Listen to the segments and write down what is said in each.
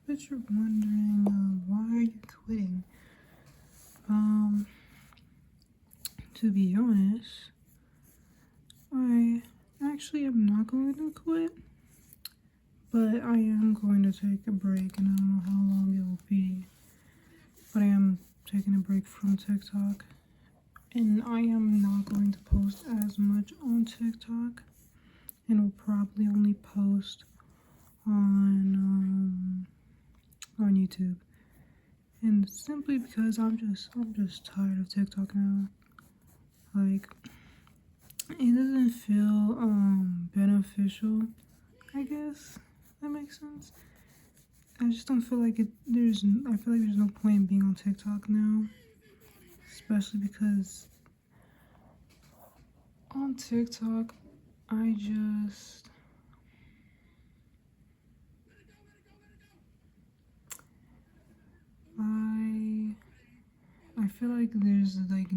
But you're wondering, why are you quitting? To be honest, I actually am not going to quit, but I am going to take a break, and I don't know how long it will be, but I am taking a break from TikTok, and I am not going to post as much on TikTok, and will probably only post on YouTube. And simply because I'm just tired of TikTok now. Like, it doesn't feel beneficial, I guess that makes sense. I just don't feel like I feel like there's no point in being on TikTok now, especially because on TikTok I feel like there's like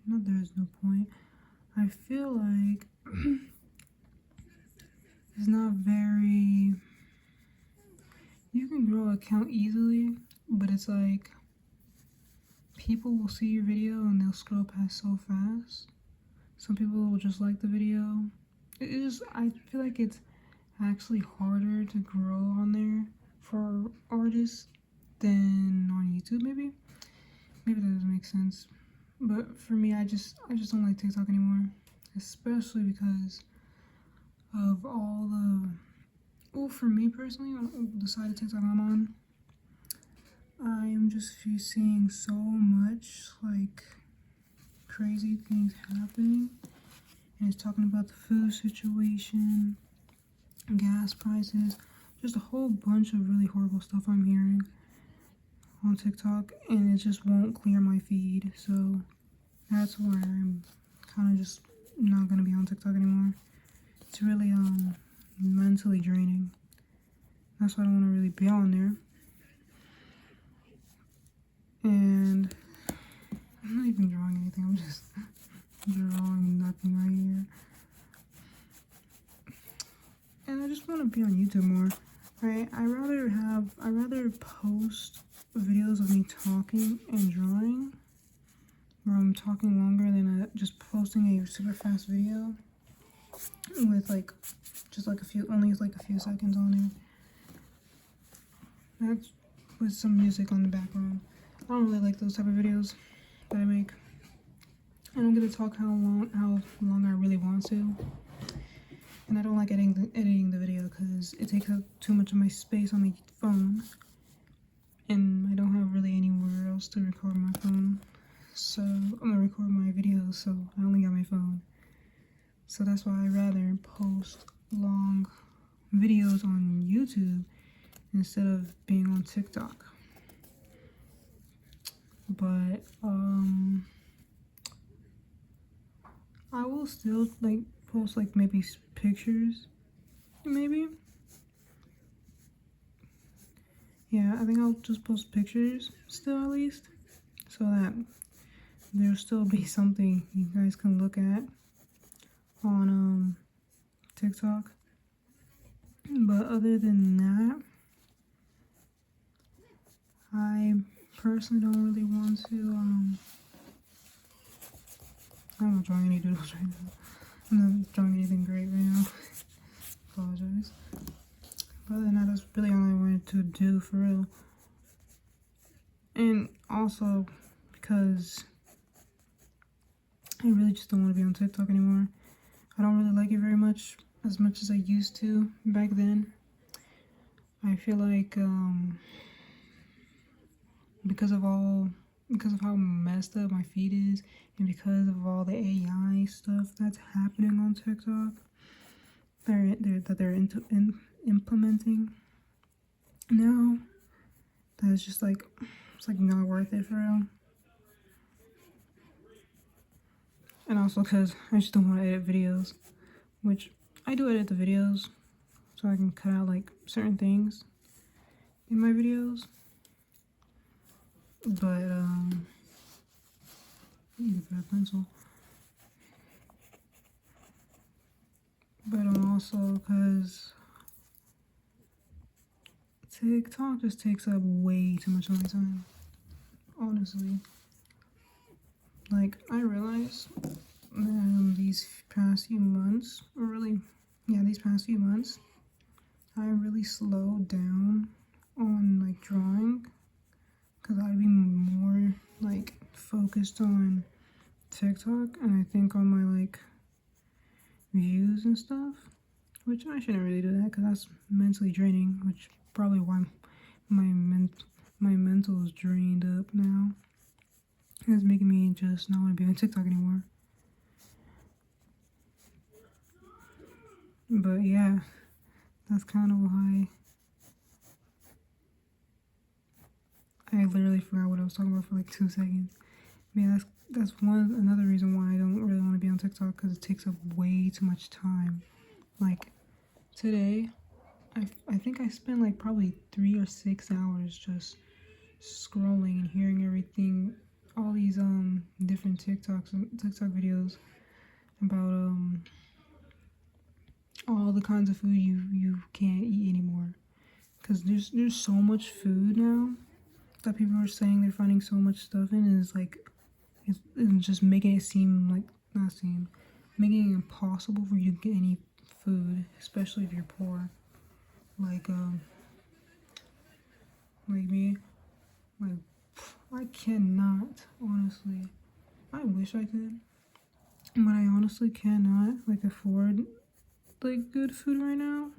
not there's no point. I feel like it's not very. You can grow an account easily, but it's like people will see your video and they'll scroll past so fast. Some people will just like the video. I feel like it's actually harder to grow on there for artists than on YouTube. Maybe that doesn't make sense. But for me, I just don't like TikTok anymore, especially because of all the. Well, for me personally, on the side of TikTok I'm on, I am just seeing so much like crazy things happening, and it's talking about the food situation, gas prices, just a whole bunch of really horrible stuff I'm hearing on TikTok, and it just won't clear my feed. So that's why I'm kind of just not gonna be on TikTok anymore. It's really mentally draining. That's why I don't want to really be on there. And I'm not even drawing anything. I'm just drawing nothing right here. And I just want to be on YouTube more. Right? I rather post videos of me talking and drawing, where I'm talking longer than just posting a super fast video with only a few seconds on there. That's with some music on the background. I don't really like those type of videos that I make. I don't get to talk how long I really want to. And I don't like editing the video because it takes up too much of my space on my phone. And I don't have really anywhere else to record my phone. So I'm gonna record my videos, so I only got my phone. So that's why I rather post long videos on YouTube instead of being on TikTok. But I will still like post like maybe pictures, maybe. Yeah, I think I'll just post pictures still, at least, so that there'll still be something you guys can look at on TikTok. But other than that, I personally don't really want to I'm not drawing any doodles right now. I'm not drawing anything great right now. Apologize. But other than that, that's really all I wanted to do for real. And also because I really just don't want to be on TikTok anymore. I don't really like it very much, as I used to back then. I feel like because of how messed up my feed is, and because of all the AI stuff that's happening on TikTok, they're implementing now, that's just like, it's like not worth it for real. And also because I just don't want to edit videos, which I do edit the videos so I can cut out like certain things in my videos. But I need a better pencil. But also because TikTok just takes up way too much of my time. Honestly. Like, I realized these past few months, these past few months, I really slowed down on like drawing because I'd be more like focused on TikTok and I think on my like views and stuff, which I shouldn't really do that because that's mentally draining, which probably why my mental is drained up now. It's making me just not want to be on TikTok anymore. But yeah, that's kind of why I literally forgot what I was talking about for like 2 seconds. Man, that's another reason why I don't really want to be on TikTok because it takes up way too much time. Like today, I think I spent like probably 3 or 6 hours just scrolling and hearing everything, all these different TikTok videos about all the kinds of food you can't eat anymore. Cause there's so much food now that people are saying they're finding so much stuff in, and it's like it's just making it seem like making it impossible for you to get any food, especially if you're poor. Like me, like I cannot honestly. I wish I could, but I honestly cannot like afford like good food right now.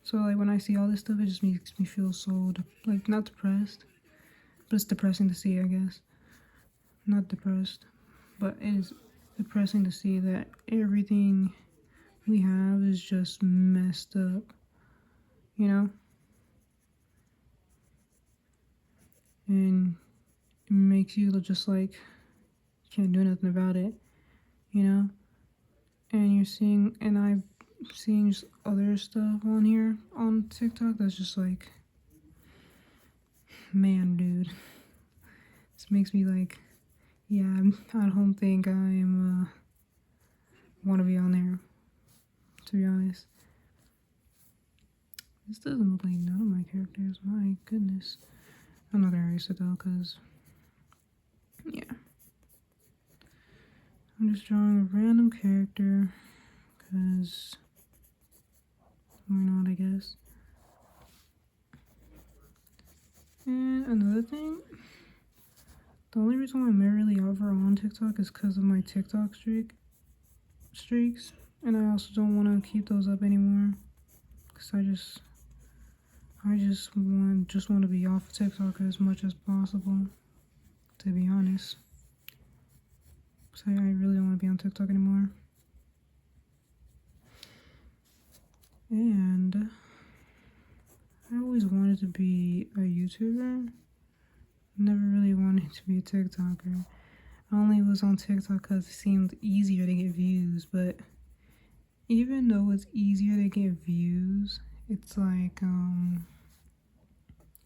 So like when I see all this stuff, it just makes me feel so like not depressed, but it's depressing to see, I guess. Not depressed, but it is depressing to see that everything we have is just messed up, you know? And it makes you look just like can't do nothing about it, you know? And I'm seeing just other stuff on here on TikTok that's just like, man, dude. This makes me like, yeah, I don't think I'm want to be on there, to be honest. This doesn't look like none of my characters. My goodness. I'm not gonna erase it though, cause yeah. I'm just drawing a random character, cause why not, I guess. And another thing, the only reason why I'm really ever on TikTok is because of my TikTok streaks, and I also don't want to keep those up anymore, cause I just want to be off TikTok as much as possible, to be honest. So I really don't want to be on TikTok anymore. And I always wanted to be a YouTuber. Never really wanted to be a TikToker. I only was on TikTok because it seemed easier to get views, but even though it's easier to get views, it's like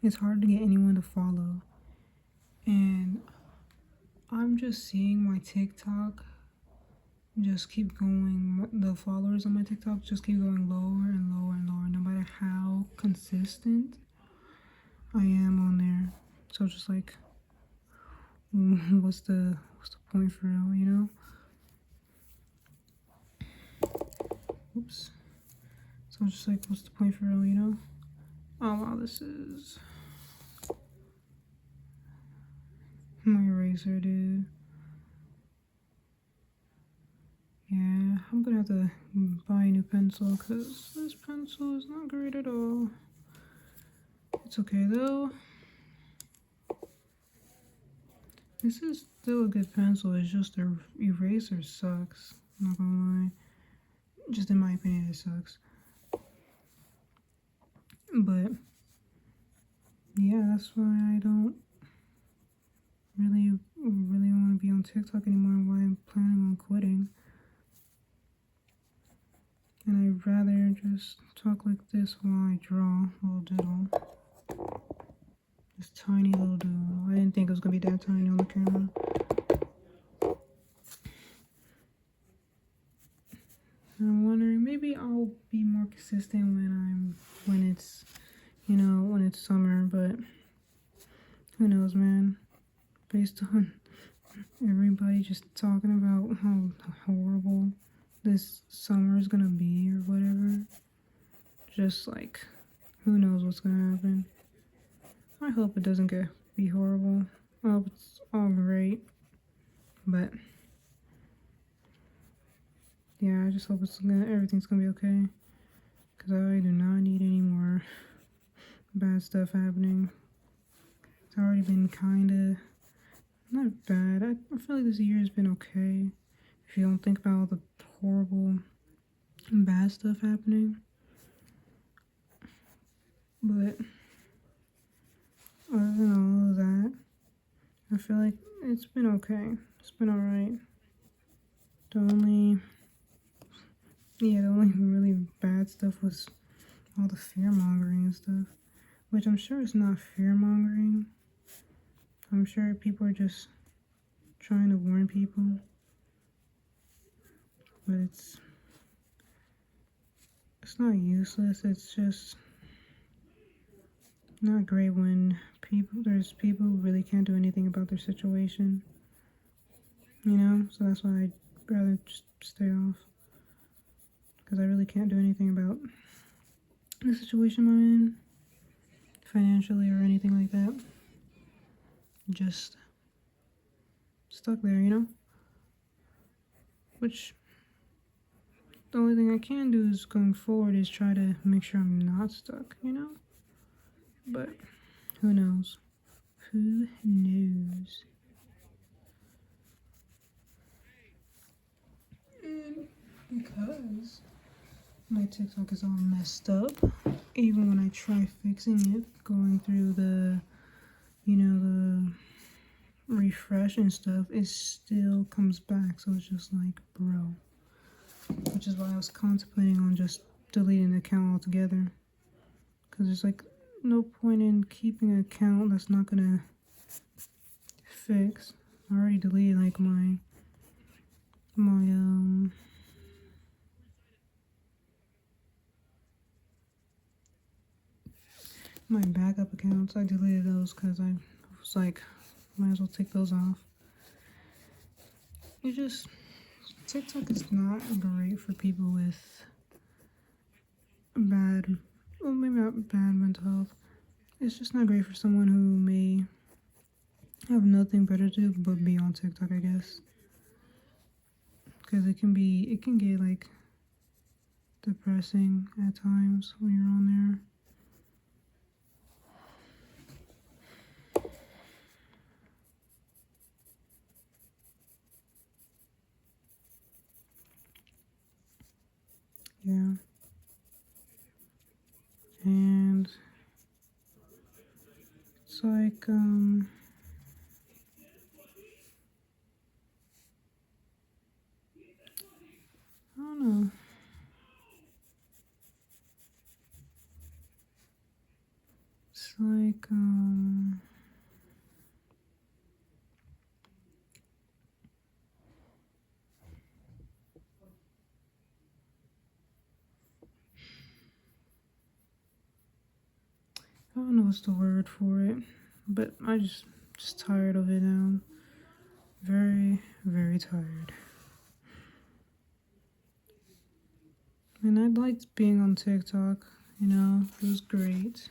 it's hard to get anyone to follow. And I'm just seeing my TikTok just keep going, the followers on my TikTok just keep going lower and lower and lower, no matter how consistent I am on there. So just like, what's the point for real, you know? Oops. So just like, what's the point for real, you know? Oh wow, this is my eraser, dude. Yeah, I'm gonna have to buy a new pencil because this pencil is not great at all. It's okay though. This is still a good pencil, it's just the eraser sucks. I'm not gonna lie. Just in my opinion, it sucks. But yeah, that's why I don't really want to be on TikTok anymore and why I'm planning on quitting. And I'd rather just talk like this while I draw a little doodle. This tiny little doodle. I didn't think it was gonna be that tiny on the camera. And I'm wondering, maybe I'll be more consistent when it's when it's summer, but who knows, man. Based on everybody just talking about how horrible this summer is gonna be or whatever. Just like, who knows what's gonna happen. I hope it doesn't be horrible. I hope it's all great. But yeah, I just hope everything's gonna be okay. Cause I do not need any more bad stuff happening. It's already been kinda not bad. I feel like this year has been okay. If you don't think about all the horrible and bad stuff happening. But other than all of that, I feel like it's been okay. It's been alright. The only really bad stuff was all the fear mongering and stuff. Which I'm sure is not fear mongering. I'm sure people are just trying to warn people. But it's not useless. It's just not great when there's people who really can't do anything about their situation. You know? So that's why I'd rather just stay off. Because I really can't do anything about the situation I'm in. Financially or anything like that. Just stuck there, you know? Which, the only thing I can do is going forward is try to make sure I'm not stuck, you know? But who knows? Who knows? And because my TikTok is all messed up, even when I try fixing it, going through the refresh and stuff, it still comes back. So it's just like, bro. Which is why I was contemplating on just deleting the account altogether. Because there's like no point in keeping an account that's not gonna fix. I already deleted like my backup accounts. I deleted those because I was like, might as well take those off. TikTok is not great for people with maybe not bad mental health. It's just not great for someone who may have nothing better to do but be on TikTok, I guess. Because it can get like depressing at times when you're on there. Yeah. And it's like, I don't know. It's like, I don't know what's the word for it, but I just tired of it now. Very, very tired. And I liked being on TikTok, you know, it was great.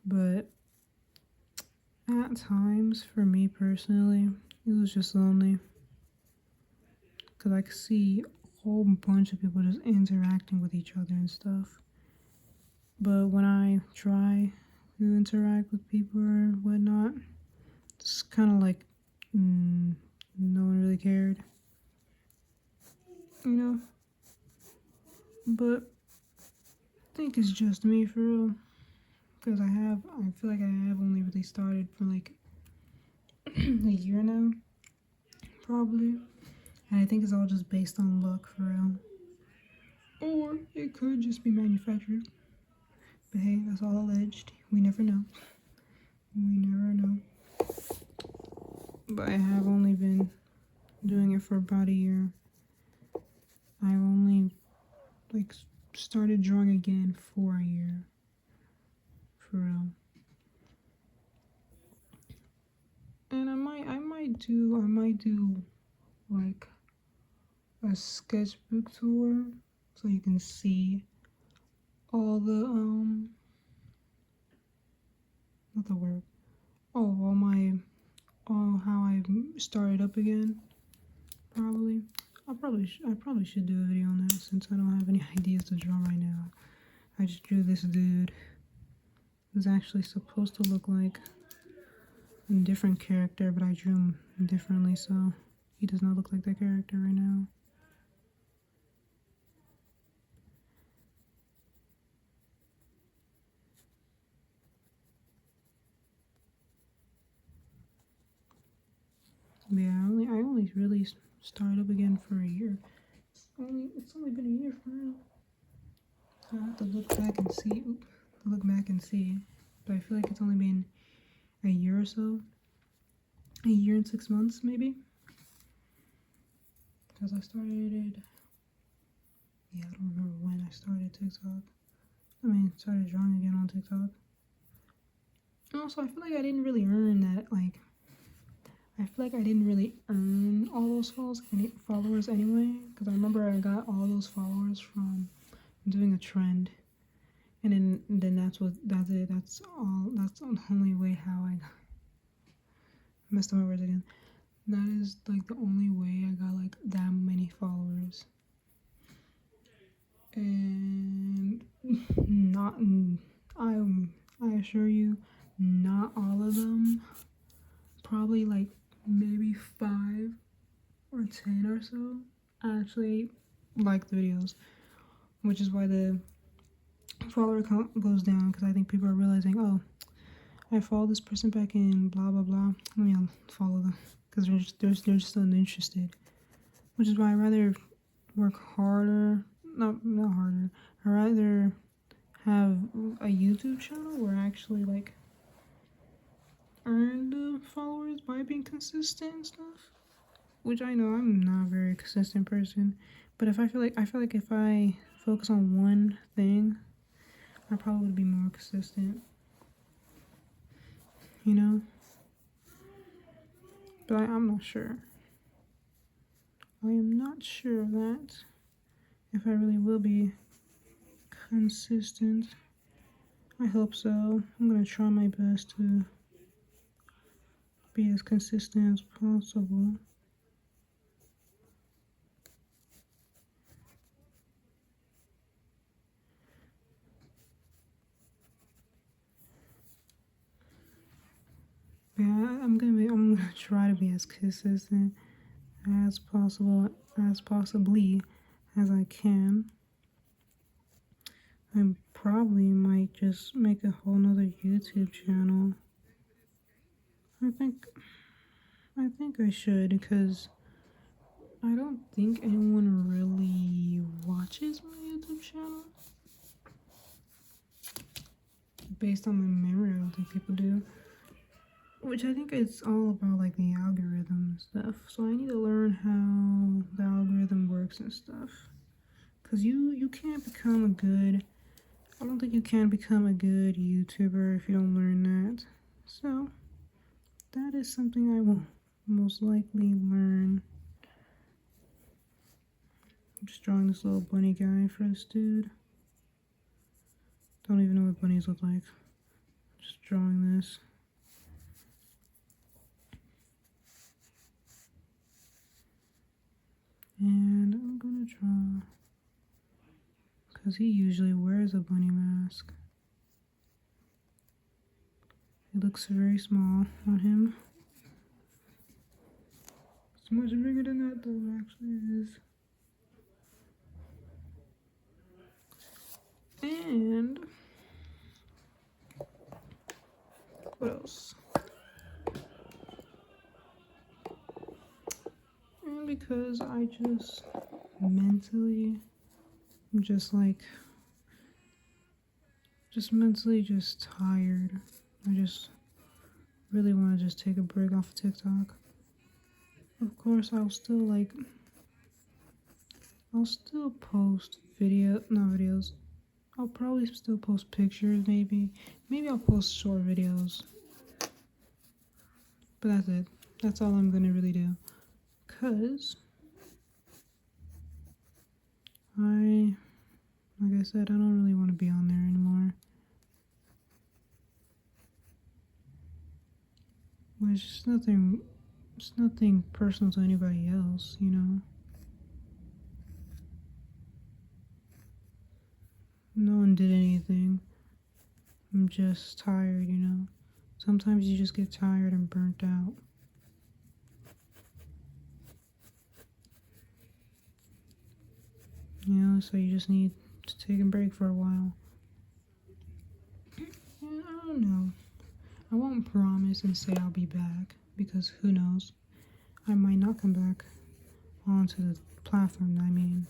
But at times, for me personally, it was just lonely. Because I could see a whole bunch of people just interacting with each other and stuff. But when I try to interact with people or whatnot, it's kind of like no one really cared, you know? But I think it's just me for real. Because I feel like I have only really started for like a year now, probably. And I think it's all just based on luck for real. Or it could just be manufactured. But hey, that's all alleged. We never know. We never know. But I have only been doing it for about a year. I've only like started drawing again for a year. for real. And I might do like a sketchbook tour so you can see all the not the word. Oh, all how I started up again. Probably. I probably should do a video on that since I don't have any ideas to draw right now. I just drew this dude. Who's actually supposed to look like a different character, but I drew him differently, so he does not look like that character right now. Yeah, I only really started up again for a year. It's only been a year for real. So I have to look back and see. But I feel like it's only been a year or so. A year and 6 months, maybe. Because I started. Yeah, I don't remember when I started TikTok. Started drawing again on TikTok. And also, I feel like I didn't really earn that. I feel like I didn't really earn all those followers anyway. Because I remember I got all those followers from doing a trend. And then that's it. That's the only way how I messed up my words again. That is like the only way I got like that many followers. And I assure you, not all of them. Probably like maybe 5 or 10 or so actually like the videos, which is why the follower count goes down, because I think people are realizing, oh, I follow this person back in blah blah blah, let me unfollow them, because they're just uninterested. Which is why I rather work harder, not harder. I rather have a YouTube channel where I actually like earn the followers by being consistent and stuff. Which I know I'm not a very consistent person, but I feel like if I focus on one thing, I probably would be more consistent. You know? But I'm not sure. I am not sure of that. If I really will be consistent. I hope so. I'm gonna try my best to be as consistent as possible. Yeah, I'm gonna try to be as consistent as possible, possibly as I can. I probably might just make a whole nother YouTube channel. I think I should, because I don't think anyone really watches my YouTube channel. Based on my memory, I don't think people do. Which I think it's all about like the algorithm stuff. So I need to learn how the algorithm works and stuff. Cause you can't become a good. I don't think you can become a good YouTuber if you don't learn that. So that is something I will most likely learn. I'm just drawing this little bunny guy for this dude. Don't even know what bunnies look like. Just drawing this. And I'm gonna draw, because he usually wears a bunny mask. It looks very small on him. It's much bigger than that though, it actually is. And what else? And because I just mentally, I'm just mentally tired. I just really want to just take a break off of TikTok. Of course, I'll still post not videos. I'll probably still post pictures, maybe. Maybe I'll post short videos. But that's it. That's all I'm gonna really do. Cause like I said, I don't really want to be on there anymore. Which it's nothing personal to anybody else, you know. No one did anything. I'm just tired, you know. Sometimes you just get tired and burnt out. You know, so you just need to take a break for a while. And I don't know. I won't promise and say I'll be back because who knows? I might not come back onto the platform, I mean.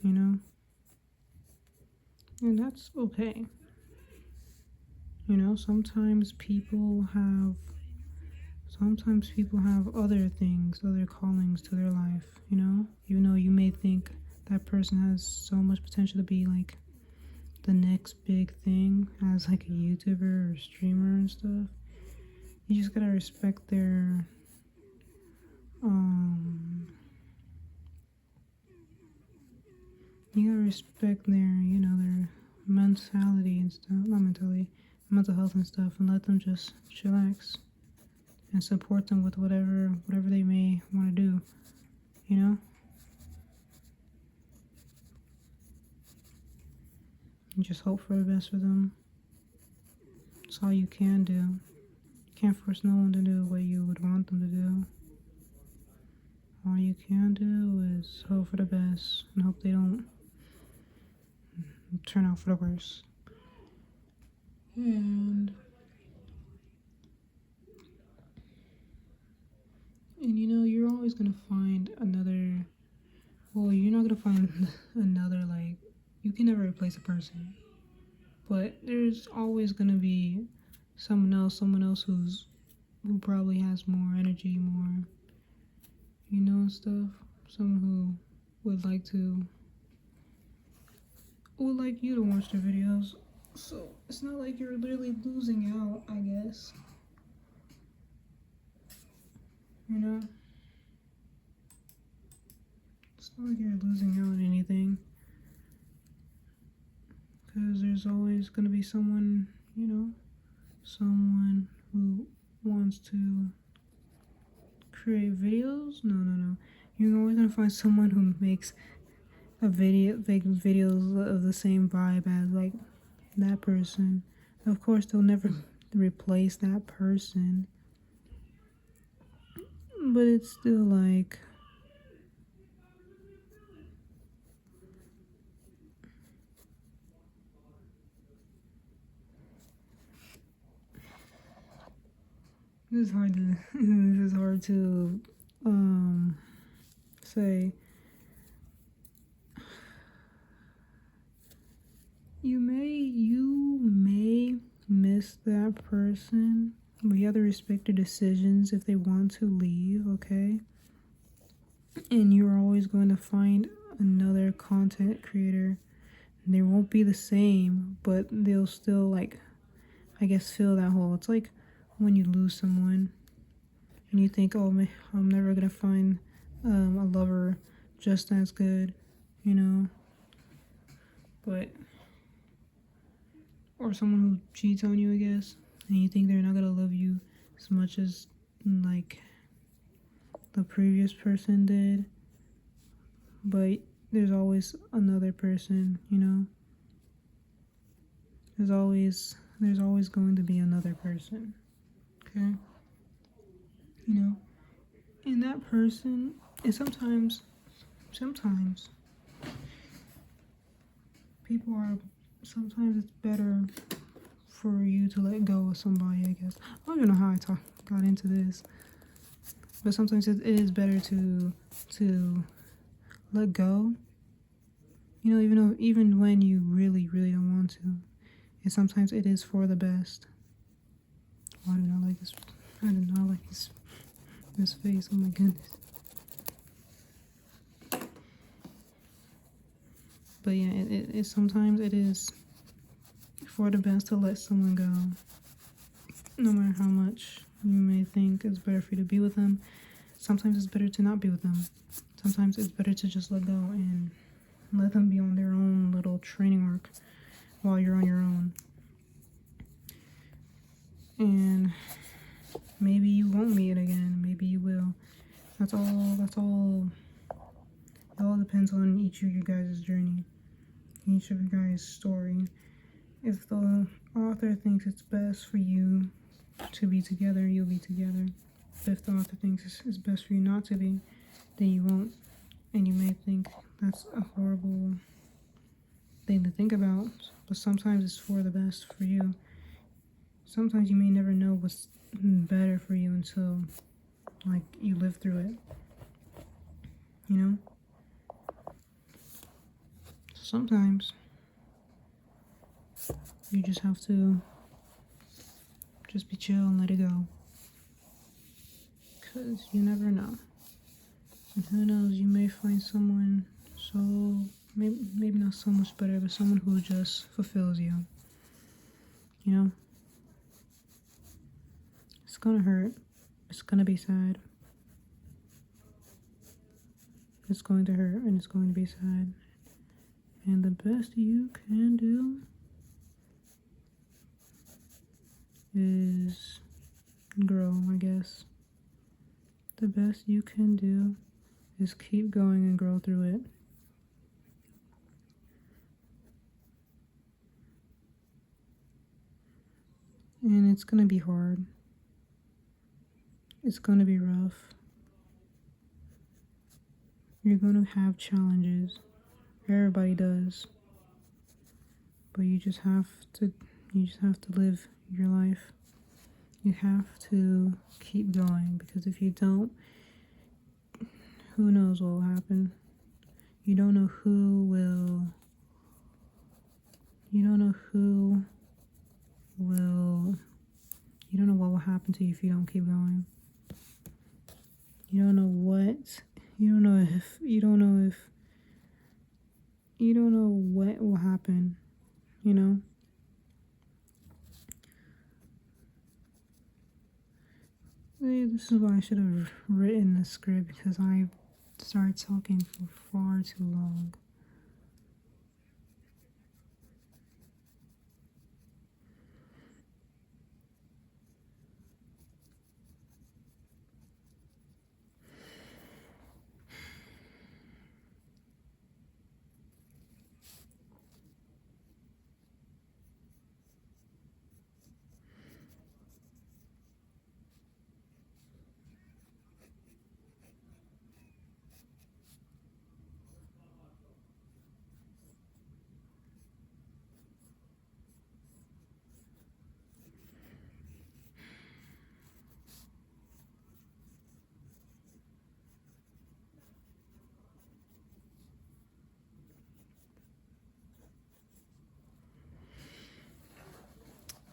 You know? And that's okay. You know, sometimes people have other things, other callings to their life, you know? Even though you may think that person has so much potential to be like the next big thing as like a YouTuber or streamer and stuff. You just gotta respect their you gotta respect their, you know, their mentality and stuff, not mentality, mental health and stuff, and let them just chillax and support them with whatever they may want to do, you know? And just hope for the best for them. That's all you can do. You can't force no one to do what you would want them to do. All you can do is hope for the best and hope they don't turn out for the worst. And you know, you're always gonna find another. Well, you're not gonna find another, like, you can never replace a person. But there's always gonna be someone else who probably has more energy, more, you know, and stuff. Someone who would like you to watch their videos. So it's not like you're literally losing out, I guess. You know? It's not like you're losing out on anything. Because there's always going to be someone, you know, someone who wants to create videos. No. You're always going to find someone who makes videos of the same vibe as, like, that person. Of course, they'll never replace that person. But it's still like, this is hard to say. You may miss that person, but you have to respect their decisions if they want to leave, okay? And you're always going to find another content creator. They won't be the same, but they'll still, like, I guess, fill that hole. It's like when you lose someone and you think, oh, I'm never gonna find a lover just as good, you know? But, or someone who cheats on you, I guess, and you think they're not gonna love you as much as, like, the previous person did. But there's always another person, you know? There's always going to be another person, okay? You know? And that person is sometimes sometimes it's better for you to let go of somebody, I guess. I don't even know how I got into this. But sometimes it is better to let go. You know, even when you really, really don't want to. And sometimes it is for the best. Oh, I do not like this. I do not like this face. Oh my goodness. But yeah, it sometimes it is for the best to let someone go. No matter how much you may think it's better for you to be with them, sometimes it's better to not be with them. Sometimes it's better to just let go and let them be on their own little training arc while you're on your own. And maybe you won't meet again. Maybe you will. That's all. It all depends on each of you guys' journey, each of you guys' story. If the author thinks it's best for you to be together, you'll be together. But if the author thinks it's best for you not to be, then you won't. And you may think that's a horrible thing to think about, but sometimes it's for the best for you. Sometimes you may never know what's better for you until, like, you live through it. You know? Sometimes you just have to just be chill and let it go. Because you never know. And who knows, you may find someone so, maybe not so much better, but someone who just fulfills you. You know? It's gonna hurt. It's gonna be sad. It's going to hurt and it's going to be sad. And the best you can do is grow, I guess. The best you can do is keep going and grow through it. And it's gonna be hard. It's gonna be rough. You're gonna have challenges. Everybody does. But you just have to live your life. You have to keep going, because if you don't, who knows what will happen. You don't know what will happen to you if you don't keep going. You don't know what will happen, you know? This is why I should have written the script, because I started talking for far too long.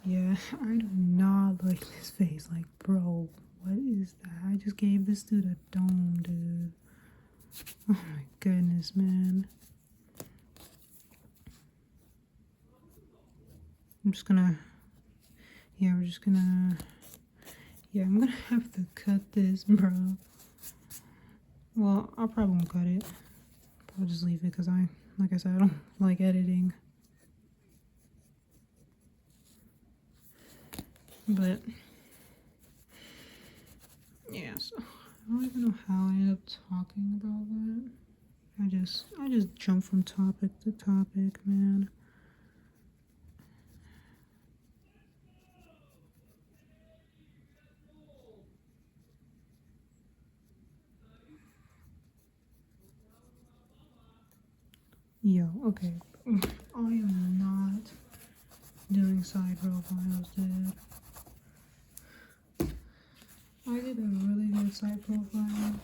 Yeah, I do not like this face. Like, bro, what is that? I just gave this dude a dome, dude. Oh my goodness, man. I'm gonna have to cut this, bro. Well, I probably won't cut it. I'll just leave it, because like I said, I don't like editing. But yeah, so I don't even know how I ended up talking about that. I just jump from topic to topic, man. Yo, okay. I am not doing side profiles, dude. I did a really good side profile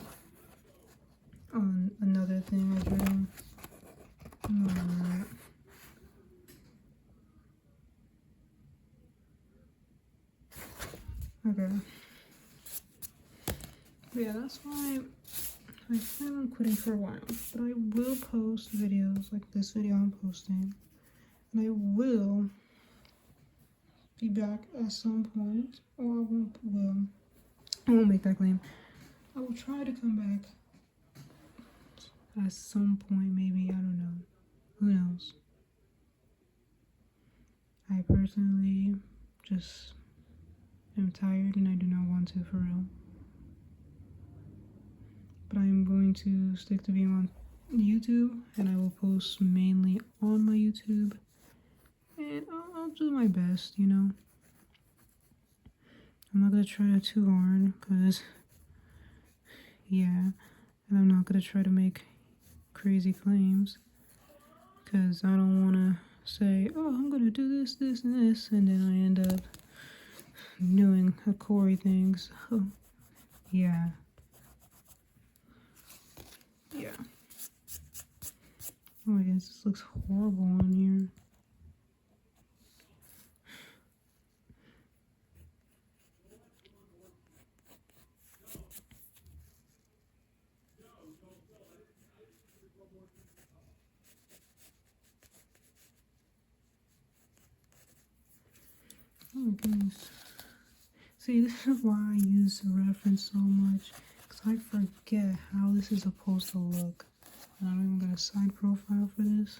on another thing I drew. Okay. But yeah, that's why I plan on quitting for a while, but I will post videos like this video I'm posting, and I will be back at some point, or I won't make that claim. I will try to come back at some point, maybe, I don't know. Who knows? I personally just am tired and I do not want to, for real. But I'm going to stick to being on YouTube, and I will post mainly on my YouTube, and I'll do my best, you know. I'm not gonna try too hard, cause yeah, and I'm not gonna try to make crazy claims, cause I don't wanna say, oh, I'm gonna do this, this, and this, and then I end up doing a Corey thing. So yeah. Oh my goodness, this looks horrible on here. Oh my goodness. See, this is why I use reference so much, because I forget how this is supposed to look. And I'm even got a side profile for this.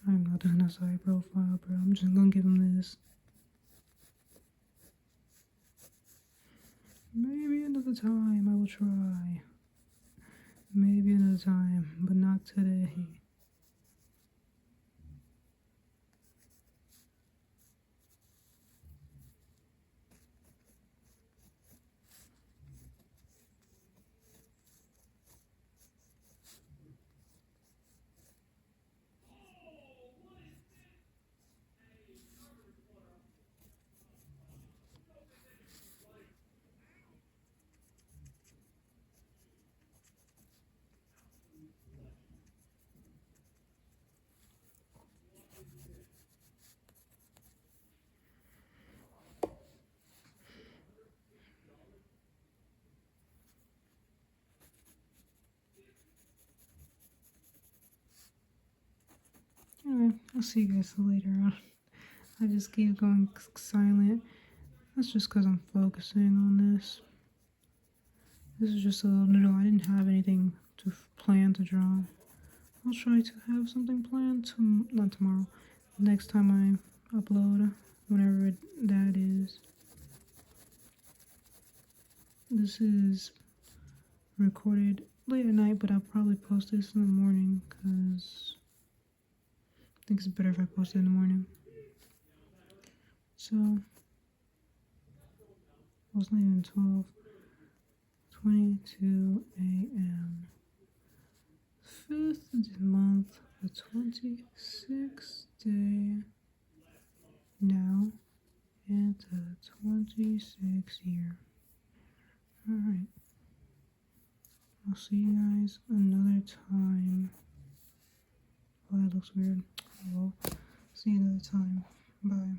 I'm not doing a side profile, bro. I'm just gonna give him this. Maybe another time I will try. Maybe another time, but not today. Anyway, I'll see you guys later on. I just keep going silent. That's just because I'm focusing on this. This is just a little noodle. I didn't have anything to plan to draw. I'll try to have something planned not tomorrow. Next time I upload, whenever that is. This is recorded late at night, but I'll probably post this in the morning because I think it's better if I post it in the morning. So, well, it's not even 12:22 a.m. 5th month, the 26th day now, and the 26th year. Alright. I'll see you guys another time. Oh, that looks weird. Well, see you another time. Bye.